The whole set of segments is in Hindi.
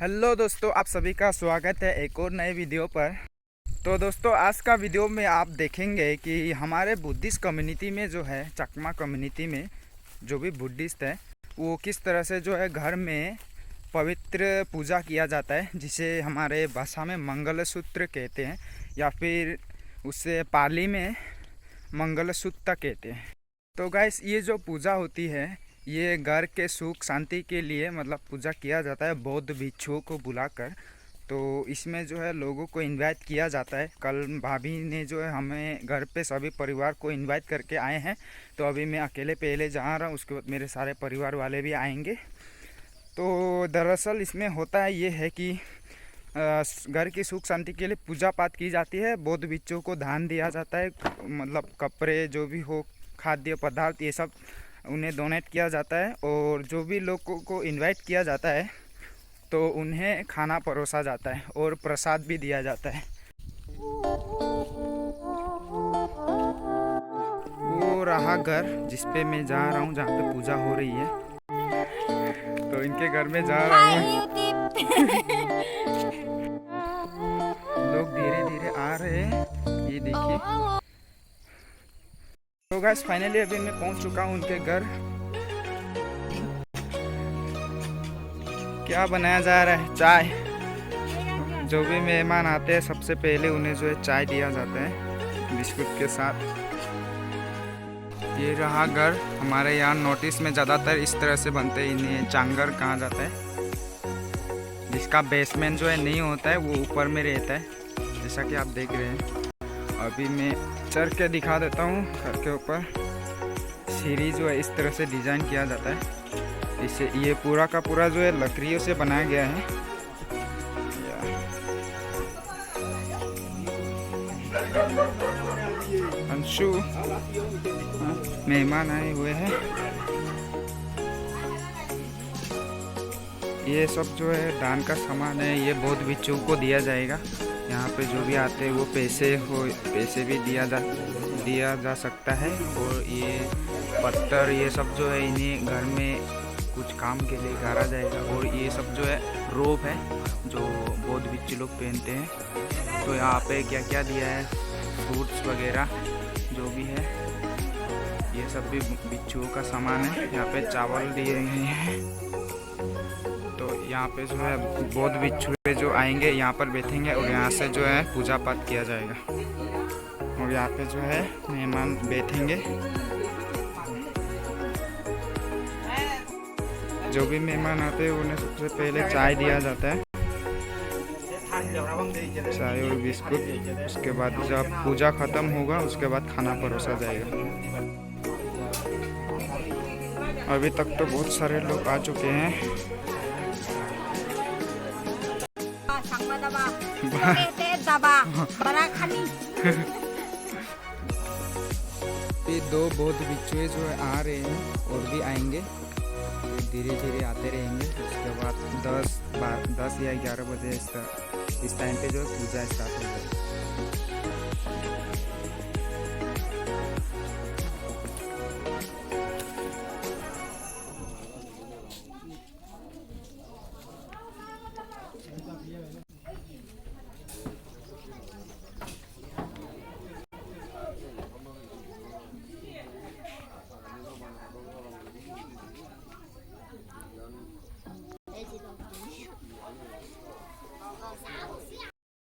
हेलो दोस्तों, आप सभी का स्वागत है एक और नए वीडियो पर। तो दोस्तों, आज का वीडियो में आप देखेंगे कि हमारे बुद्धिस्ट कम्युनिटी में जो है, चकमा कम्युनिटी में जो भी बुद्धिस्ट है वो किस तरह से जो है घर में पवित्र पूजा किया जाता है, जिसे हमारे भाषा में मंगलसूत्र कहते हैं या फिर उसे पाली में मंगलसूत्र कहते हैं। तो गाइस, ये जो पूजा होती है ये घर के सुख शांति के लिए मतलब पूजा किया जाता है बौद्ध भिक्षुओं को बुलाकर। तो इसमें जो है लोगों को इनवाइट किया जाता है। कल भाभी ने जो है हमें घर पे सभी परिवार को इनवाइट करके आए हैं। तो अभी मैं अकेले पहले जा रहा हूँ, उसके बाद मेरे सारे परिवार वाले भी आएंगे। तो दरअसल इसमें होता है ये है कि घर की सुख शांति के लिए पूजा पाठ की जाती है। बौद्ध भिक्षुओं को दान दिया जाता है, मतलब कपड़े जो भी हो, खाद्य पदार्थ, ये सब उन्हें डोनेट किया जाता है। और जो भी लोगों को इनवाइट किया जाता है तो उन्हें खाना परोसा जाता है और प्रसाद भी दिया जाता है। वो रहा घर जिस पे मैं जा रहा हूँ, जहाँ पे पूजा हो रही है। तो इनके घर में जा रहा हूँ। लोग धीरे धीरे आ रहे हैं, ये देखिए। तो गाइस, फाइनली अभी मैं पहुंच चुका हूं उनके घर। क्या बनाया जा रहा है? चाय। जो भी मेहमान आते हैं सबसे पहले उन्हें जो है चाय दिया जाता है बिस्कुट के साथ। ये रहा घर। हमारे यहाँ नोटिस में ज़्यादातर इस तरह से बनते हैं, इन्हें चांगर कहा जाता है। जिसका बेसमेंट जो है नहीं होता है, वो ऊपर में रहता है, जैसा कि आप देख रहे हैं। अभी मैं चढ़ के दिखा देता हूँ। घर के ऊपर सीढ़ी जो है इस तरह से डिज़ाइन किया जाता है। इसे ये पूरा का पूरा जो है लकड़ियों से बनाया गया है। अंशु, मेहमान आए हुए हैं। ये सब जो है दान का सामान है, ये बौद्ध भिक्षुओं को दिया जाएगा। यहाँ पे जो भी आते हैं वो पैसे भी दिया जा सकता है। और ये पत्थर, ये सब जो है इन्हें घर में कुछ काम के लिए गाड़ा जाएगा। और ये सब जो है रोब है जो बौद्ध भिक्षु लोग पहनते हैं। तो यहाँ पे क्या क्या दिया है, फ्रूट्स वगैरह जो भी है, ये सब भी भिक्षुओं का सामान है। यहाँ पे चावल दिए गए हैं। तो यहाँ पे जो है बौद्ध भिक्षु जो आएंगे यहाँ पर बैठेंगे और यहाँ से जो है पूजा पाठ किया जाएगा। और यहाँ पे जो है मेहमान बैठेंगे। जो भी मेहमान आते हैं उन्हें सबसे पहले चाय दिया जाता है, चाय और बिस्कुट। उसके बाद जब पूजा खत्म होगा उसके बाद खाना परोसा जाएगा। अभी तक तो बहुत सारे लोग आ चुके हैं। ये दो बौद्ध भिक्षु जो है आ रहे हैं और भी आएंगे, धीरे धीरे आते रहेंगे। उसके बाद 10 या 11 बजे इस टाइम पे जो है पूजा स्टार्ट हो जाएगी।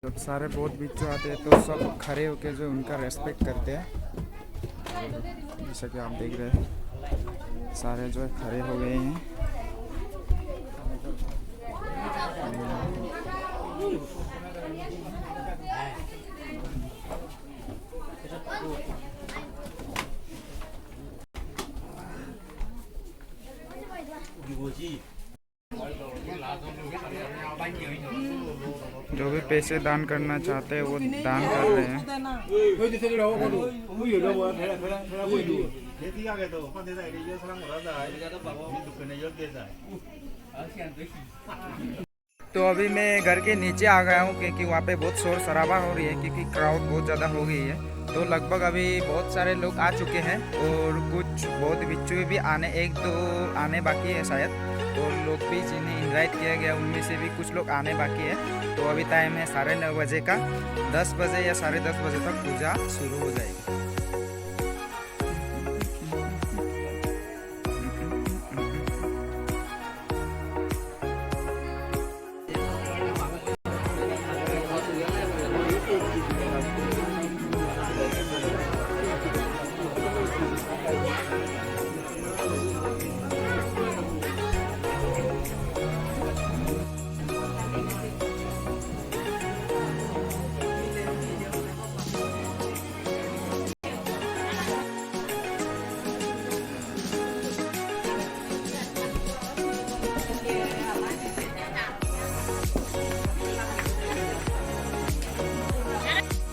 जब सारे बौद्ध भिक्षु आते हैं तो सब खड़े होकर जो उनका रेस्पेक्ट करते हैं। जैसा कि आप देख रहे हैं, सारे जो है खड़े हो गए हैं। जो भी पैसे दान करना चाहते हैं वो दान कर रहे हैं। तो अभी मैं घर के नीचे आ गया हूँ क्योंकि वहाँ पे बहुत शोर शराबा हो रही है, क्योंकि क्राउड बहुत ज़्यादा हो गई है। तो लगभग अभी बहुत सारे लोग आ चुके हैं और कुछ बौद्ध भिक्षु भी एक दो आने बाकी है शायद। और लोग भी जिन्हें इनवाइट किया गया उनमें से भी कुछ लोग आने बाकी है। तो अभी टाइम है 9:30 बजे का, 10 बजे या 10:30 बजे तक पूजा शुरू हो जाएगी।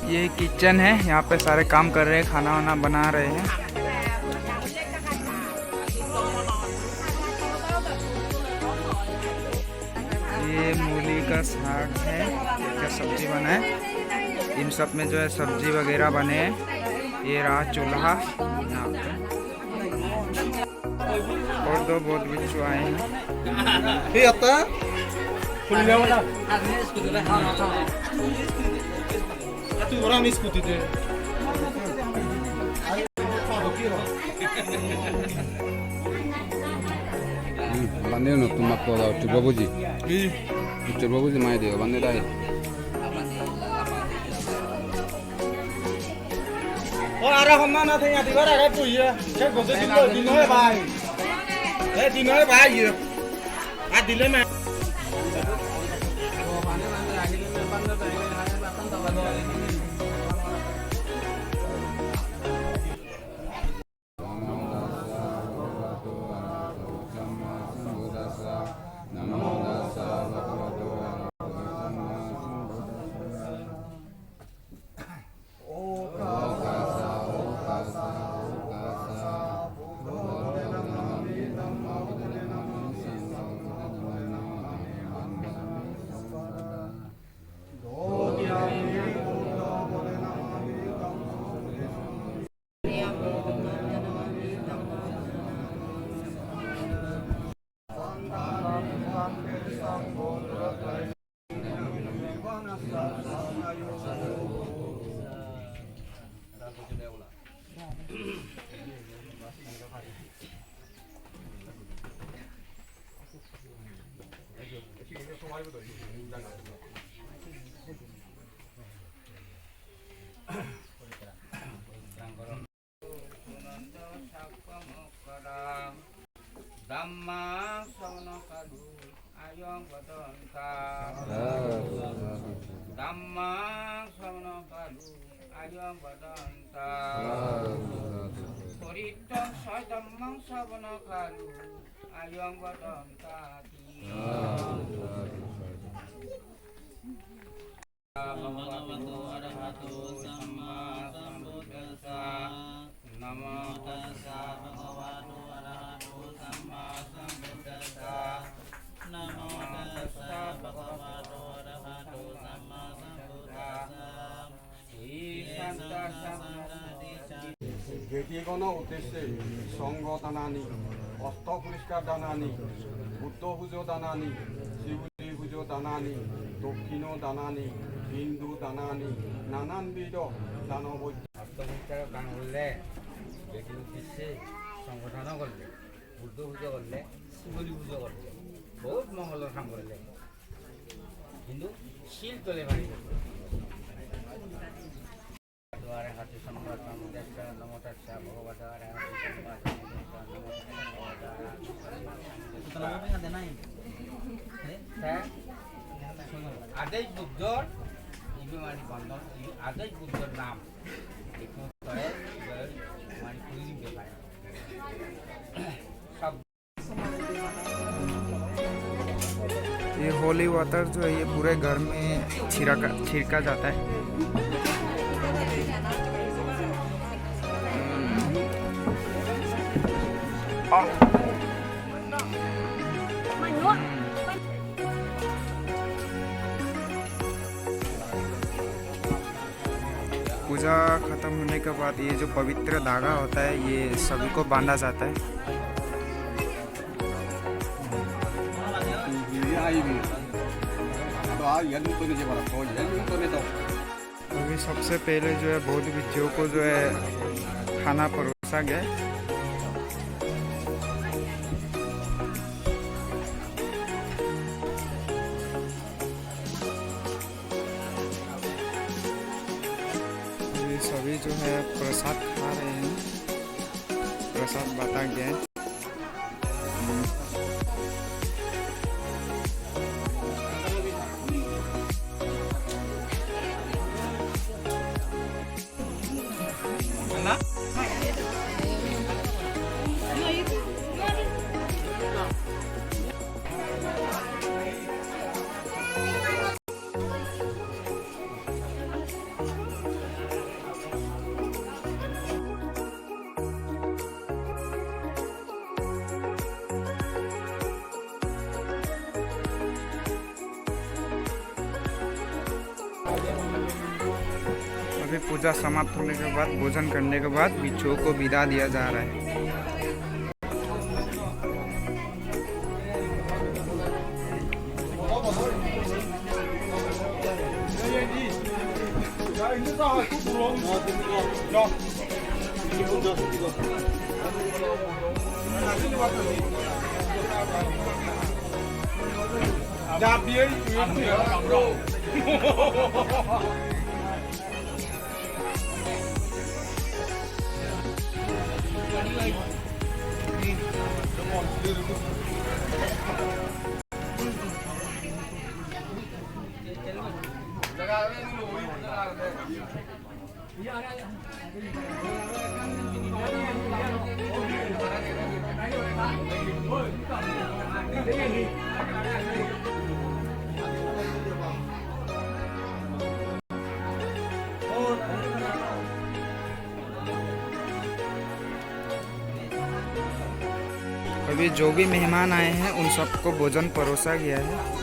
ये किचन है, यहाँ पे सारे काम कर रहे हैं, खाना वाना बना रहे हैं। ये मूली का साग है, क्या सब्जी बना है, इन सब में जो है सब्जी वगैरह बने हैं। ये रहा चूल्हा यहाँ पे, और दो बहुत बिच्छू आए हैं। Bandera no toma toda o chubabuji. O chubabuji mai deo bandera hai. Ôi ara hôm nay nó thấy nhà thì có cái quỷ à, cái cổ cái tin nói bài, đấy tin nói bài gì, à tin lấy mà. Dhamma sawana kadu ayong badanta. Dhamma sawana kadu ayong badanta. Purita sadhammang sawana kadu ayong badanta. Namo arahato samma sambuddhassa. Namo tassa bhagavato arahato samma sambuddhassa. Namo tassa bhagavato arahato samma sambuddhassa. ব্যক্তিগণৰ উদ্দেশ্যে সংঘ দানানি, অস্ত পুৰস্কাৰ দানানি, বুদ্ধ পূজা দানানি, শিৱলী পূজা দানানি, দক্ষিণ দানানি, হিন্দু দানানি, নানানবিধ দানবৈদ্য আত্মবিচার গান করলে ব্যক্তি উদ্দেশ্যে সংগঠন করলে বুদ্ধ পূজা করলে শিবলী পূজা করলে বহুত মঙ্গলের কাম করলে কিন্তু শিল তোলে বাড়ি দ্বারে হাতে সম্রাট নমোদাস্যা নমোদাস্যা ভগবত আরাহাতো সম্মা সম্বুদ্ধস্যা নমোদাস্যা আদেশ বুদ্ধর ইমানি বন্ধন আদেশ বুদ্ধর নাম একটু করে মানে কুইজিং ব্যাপার সব ये होली वाटर जो है ये पूरे घर में छिड़का जाता है। पूजा खत्म होने के बाद ये जो पवित्र धागा होता है ये सभी को बांधा जाता है। अभी सबसे पहले जो है बौद्ध भिक्षुओं को जो है खाना परोसा गया। अभी सभी जो है प्रसाद खा रहे हैं, प्रसाद बांटा गया है। अभी पूजा समाप्त होने के बाद, भोजन करने के बाद भिक्षुओं को विदा दिया जा रहा है। अभी जो भी मेहमान आए हैं उन सबको भोजन परोसा गया है।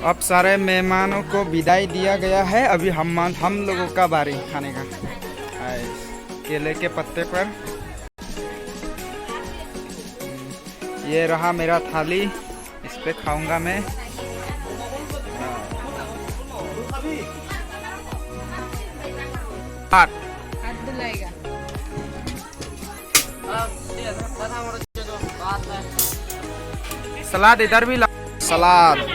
अब सारे मेहमानों को विदाई दिया गया है। अभी हम लोगों का बारी खाने का। केले के पत्ते पर ये रहा मेरा थाली, इस पे खाऊंगा मैं। सलाद इधर भी सलाद।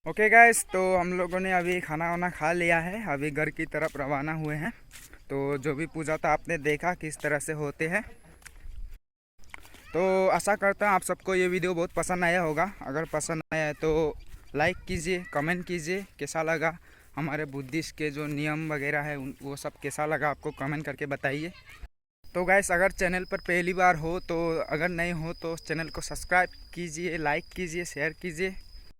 ओके गाइस, तो हम लोगों ने अभी खाना वाना खा लिया है, अभी घर की तरफ रवाना हुए हैं। तो जो भी पूजा था आपने देखा किस तरह से होते हैं। तो आशा करता हूँ आप सबको ये वीडियो बहुत पसंद आया होगा। अगर पसंद आया है तो लाइक कीजिए, कमेंट कीजिए कैसा लगा, हमारे बुद्धिस्ट के जो नियम वगैरह है वो सब कैसा लगा आपको कमेंट करके बताइए। तो गाइस, अगर चैनल पर पहली बार हो तो, अगर नहीं हो तो चैनल को सब्सक्राइब कीजिए, लाइक कीजिए, शेयर कीजिए।